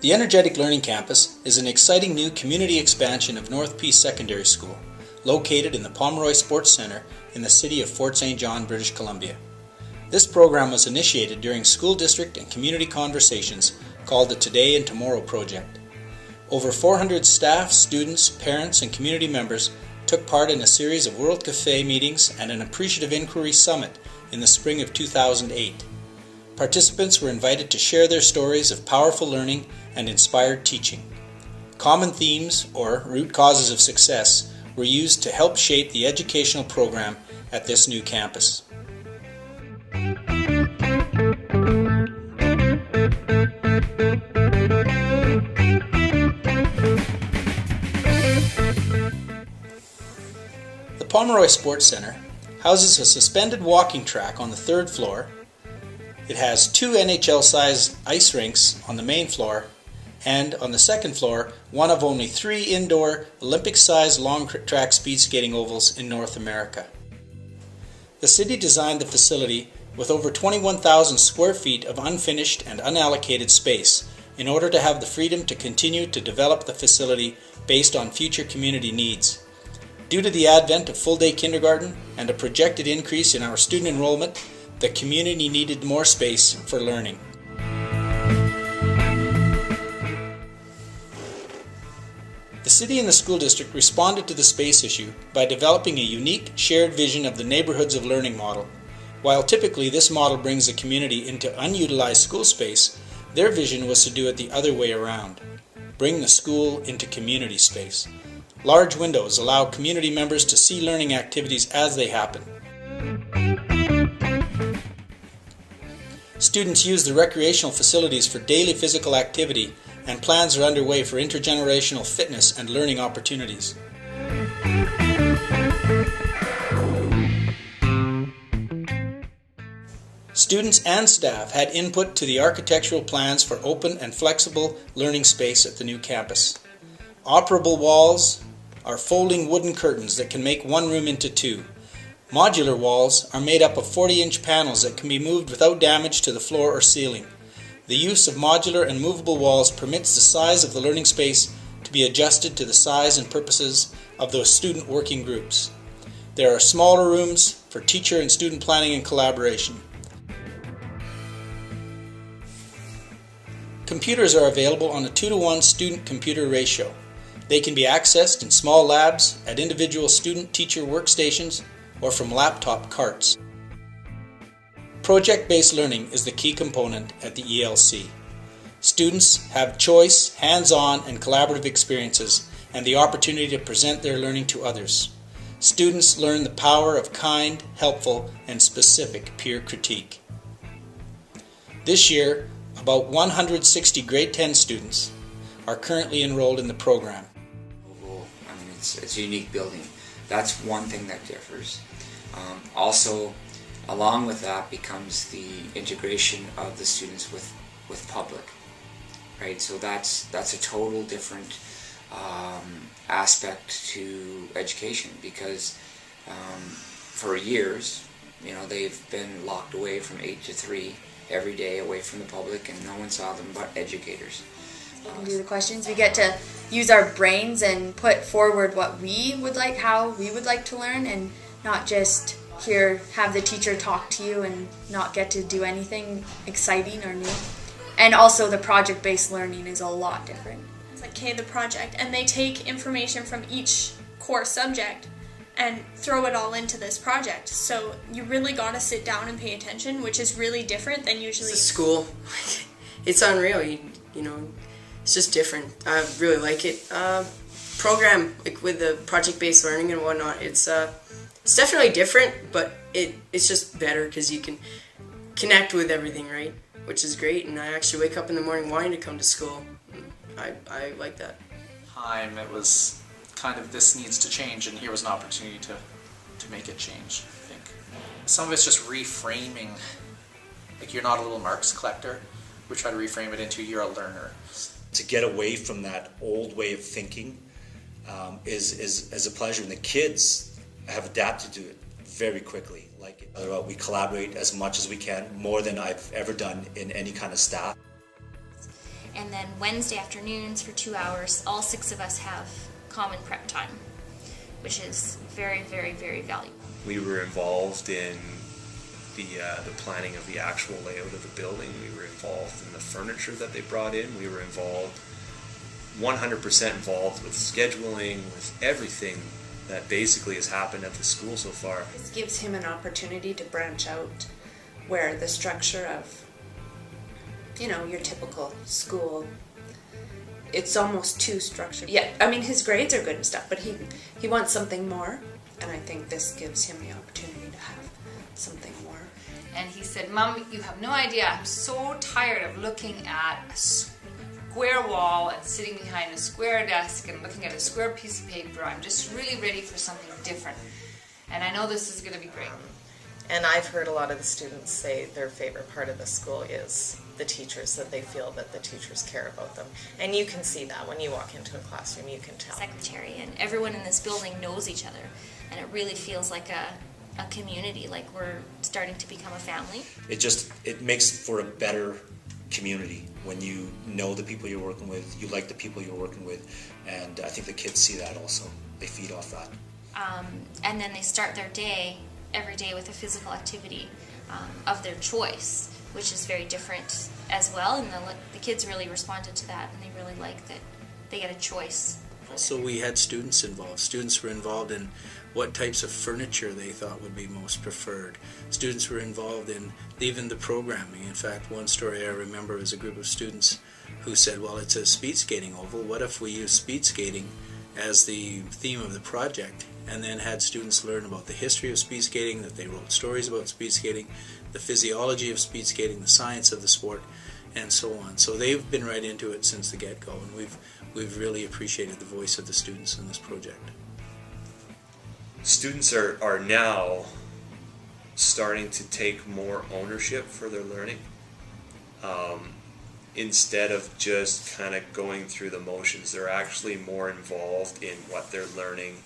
The Energetic Learning Campus is an exciting new community expansion of North Peace Secondary School, located in the Pomeroy Sports Center in the city of Fort St. John, British Columbia. This program was initiated during school district and community conversations called the Today and Tomorrow Project. Over 400 staff, students, parents, and community members took part in a series of World Cafe meetings and an Appreciative Inquiry Summit in the spring of 2008. Participants were invited to share their stories of powerful learning and inspired teaching. Common themes, or root causes of success, were used to help shape the educational program at this new campus. The Pomeroy Sports Center houses a suspended walking track on the third floor. It has 2 NHL-sized ice rinks on the main floor, and on the second floor, one of only 3 indoor Olympic-sized long-track speed skating ovals in North America. The city designed the facility with over 21,000 square feet of unfinished and unallocated space in order to have the freedom to continue to develop the facility based on future community needs. Due to the advent of full-day kindergarten and a projected increase in our student enrollment, the community needed more space for learning. The city and the school district responded to the space issue by developing a unique shared vision of the neighborhoods of learning model. While typically this model brings the community into unutilized school space, their vision was to do it the other way around. Bring the school into community space. Large windows allow community members to see learning activities as they happen. Students use the recreational facilities for daily physical activity, and plans are underway for intergenerational fitness and learning opportunities. Students and staff had input to the architectural plans for open and flexible learning space at the new campus. Operable walls are folding wooden curtains that can make one room into 2. Modular walls are made up of 40-inch panels that can be moved without damage to the floor or ceiling. The use of modular and movable walls permits the size of the learning space to be adjusted to the size and purposes of those student working groups. There are smaller rooms for teacher and student planning and collaboration. Computers are available on a 2-to-1 student-computer ratio. They can be accessed in small labs, at individual student-teacher workstations, or from laptop carts. Project-based learning is the key component at the ELC. Students have choice, hands-on, and collaborative experiences, and the opportunity to present their learning to others. Students learn the power of kind, helpful, and specific peer critique. This year, about 160 grade 10 students are currently enrolled in the program. It's a unique building. That's one thing that differs. Also, along with that becomes the integration of the students with public, right? So that's a total different aspect to education, because for years, they've been locked away from 8 to 3 every day, away from the public, and no one saw them but educators. We can do the questions. We get to use our brains and put forward what we would like, how we would like to learn, and not just have the teacher talk to you and not get to do anything exciting or new. And also the project-based learning is a lot different. It's like, the project, and they take information from each core subject and throw it all into this project. So you really got to sit down and pay attention, which is really different than usually. It's a school. It's unreal. It's just different. I really like it. Program, like with the project-based learning and whatnot, it's definitely different, but it's just better because you can connect with everything, right? Which is great, and I actually wake up in the morning wanting to come to school. I like that. It was kind of, this needs to change, and here was an opportunity to make it change, I think. Some of it's just reframing, like you're not a little marks collector. We try to reframe it into you're a learner. To get away from that old way of thinking is a pleasure, and the kids have adapted to it very quickly. We collaborate as much as we can, more than I've ever done in any kind of staff. And then Wednesday afternoons for 2 hours, all 6 of us have common prep time, which is very, very, very valuable. We were involved in the planning of the actual layout of the building. We were involved in the furniture that they brought in. We were involved, 100% involved with scheduling, with everything that basically has happened at the school so far. This gives him an opportunity to branch out where the structure of, you know, your typical school, it's almost too structured. Yeah, I mean, his grades are good and stuff, but he wants something more, and I think this gives him the opportunity to have something more. And he said, "Mom, you have no idea, I'm so tired of looking at a square wall and sitting behind a square desk and looking at a square piece of paper. I'm just really ready for something different. And I know this is going to be great." And I've heard a lot of the students say their favorite part of the school is the teachers, that they feel that the teachers care about them. And you can see that when you walk into a classroom, you can tell. Secretary and everyone in this building knows each other, and it really feels like a community, like we're starting to become a family. It makes for a better community when you know the people you're working with, you like the people you're working with, and I think the kids see that also. They feed off that. And then they start their day every day with a physical activity of their choice, which is very different as well, and the kids really responded to that, and they really like that they get a choice. Also, we had students involved. Students were involved in what types of furniture they thought would be most preferred. Students were involved in even the programming. In fact, one story I remember is a group of students who said, well, it's a speed skating oval. What if we use speed skating as the theme of the project, and then had students learn about the history of speed skating, that they wrote stories about speed skating, the physiology of speed skating, the science of the sport, and so on. So they've been right into it since the get-go, and we've really appreciated the voice of the students in this project. Students are now starting to take more ownership for their learning, instead of just kind of going through the motions. They're actually more involved in what they're learning,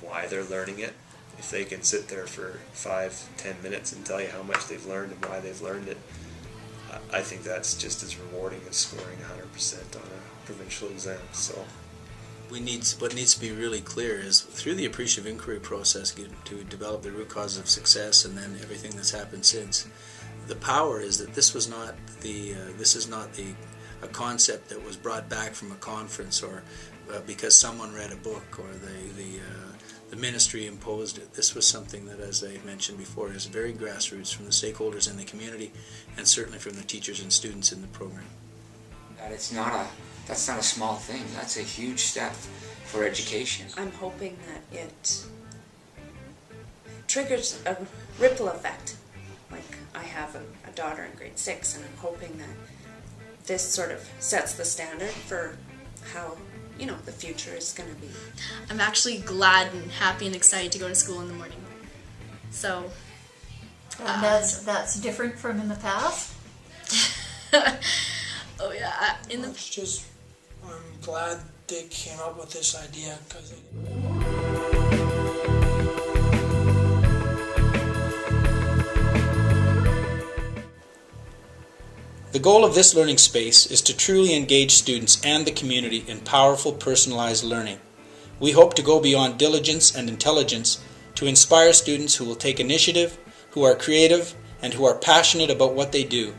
why they're learning it. If they can sit there for 5-10 minutes and tell you how much they've learned and why they've learned it, I think that's just as rewarding as scoring 100% on a provincial exam. So what needs to be really clear is through the appreciative inquiry process to develop the root causes of success, and then everything that's happened since. The power is that this is not a concept that was brought back from a conference or because someone read a book or the ministry imposed it. This was something that, as I mentioned before, is very grassroots from the stakeholders in the community, and certainly from the teachers and students in the program. That's not a small thing. That's a huge step for education. I'm hoping that it triggers a ripple effect. Like, I have a daughter in grade 6, and I'm hoping that this sort of sets the standard for how, you know, the future is going to be. I'm actually glad and happy and excited to go to school in the morning. So, and that's different from in the past? oh yeah, It's just, I'm glad they came up with this idea, because The goal of this learning space is to truly engage students and the community in powerful personalized learning. We hope to go beyond diligence and intelligence to inspire students who will take initiative, who are creative, and who are passionate about what they do.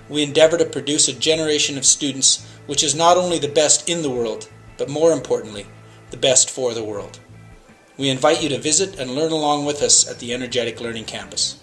We endeavor to produce a generation of students which is not only the best in the world, but more importantly, the best for the world. We invite you to visit and learn along with us at the Energetic Learning Campus.